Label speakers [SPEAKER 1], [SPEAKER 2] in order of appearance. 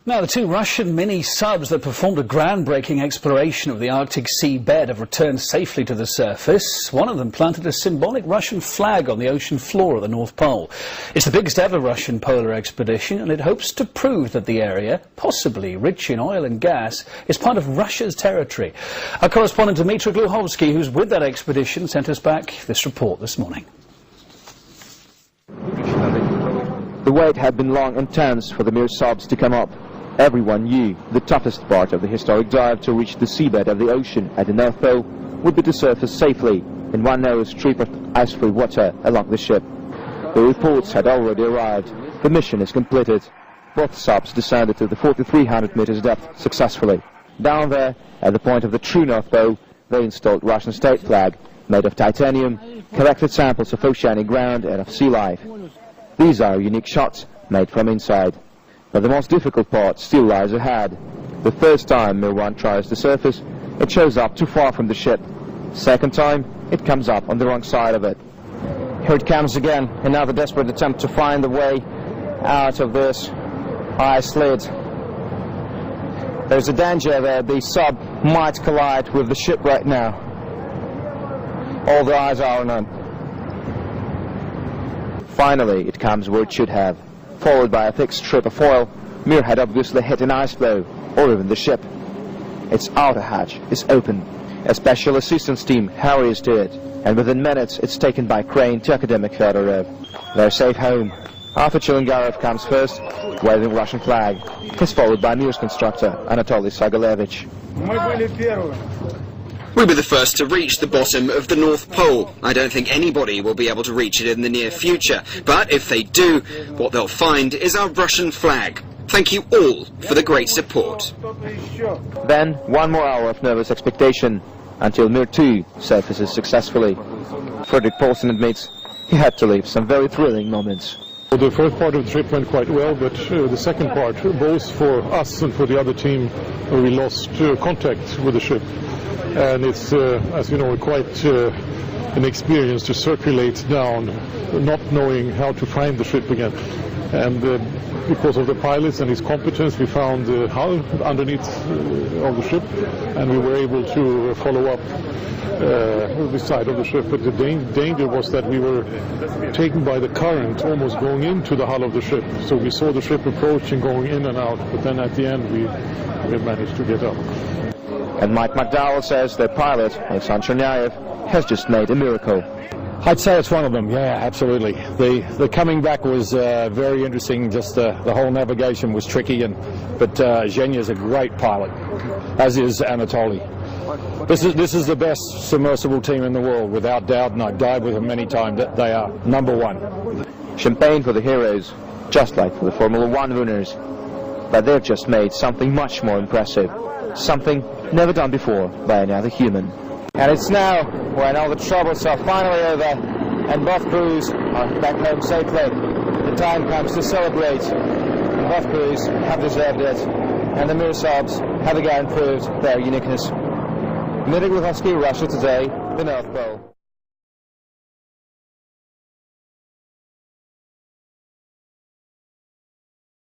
[SPEAKER 1] Now, the two Russian mini-subs that performed a groundbreaking exploration of the Arctic seabed have returned safely to the surface. One of them planted a symbolic Russian flag on the ocean floor of the North Pole. It's the biggest ever Russian polar expedition, and it hopes to prove that the area, possibly rich in oil and gas, is part of Russia's territory. Our correspondent Dmitry Gluhovsky, who's with that expedition, sent us back this report this morning.
[SPEAKER 2] The wait had been long and tense for the Submersibe to come up. Everyone knew the toughest part of the historic dive to reach the seabed of the ocean at the North Pole would be to surface safely in one narrow strip of ice-free water along the ship. The reports had already arrived. The mission is completed. Both subs descended to the 4,300 meters depth successfully. Down there, at the point of the true North Pole, they installed Russian state flag made of titanium, collected samples of oceanic ground and of sea life. These are unique shots made from inside. But the most difficult part still lies ahead. The first time Mir-1 tries to surface, it shows up too far from the ship. Second time, it comes up on the wrong side of it. Here it comes again, another desperate attempt to find the way out of this ice lid. There's a danger that the sub might collide with the ship right now. All the eyes are on it. Finally, it comes where it should have. Followed by a thick strip of oil, Mir had obviously hit an ice floe, or even the ship. Its outer hatch is open. A special assistance team hurries to it, and within minutes it's taken by crane to Academic Fedorov. They're safe home. Arthur Chilingarov comes first, waving Russian flag. He's followed by Mir's constructor, Anatoly Sagalevich.
[SPEAKER 3] We were the first to reach the bottom of the North Pole. I don't think anybody will be able to reach it in the near future. But if they do, what they'll find is our Russian flag. Thank you all for the great support.
[SPEAKER 2] Then, one more hour of nervous expectation, until Mir 2 surfaces successfully. Frederick Paulsen admits he had to leave some very thrilling moments.
[SPEAKER 4] The first part of the trip went quite well, but the second part, both for us and for the other team, we lost contact with the ship. And it's, as you know, quite an experience to circulate down, not knowing how to find the ship again. And because of the pilots and his competence, we found the hull underneath of the ship, and we were able to follow up the side of the ship. But the danger was that we were taken by the current, almost going into the hull of the ship. So we saw the ship approaching, going in and out, but then at the end we managed to get up.
[SPEAKER 2] And Mike McDowell says their pilot, Alexander Chernayev, has just made a miracle.
[SPEAKER 5] I'd say it's one of them, yeah, absolutely. The coming back was very interesting, just the whole navigation was tricky, but Zhenya's a great pilot, as is Anatoly. This is the best submersible team in the world, without doubt, and I've dived with them many times. They are number one.
[SPEAKER 2] Champagne for the heroes, just like for the Formula One winners. But they've just made something much more impressive. Something never done before by any other human. And it's now when all the troubles are finally over and both crews are back home safely. The time comes to celebrate. Both crews have deserved it, and the Subs have again proved their uniqueness. Dmitry Gluhovsky, Russia Today, the North Pole.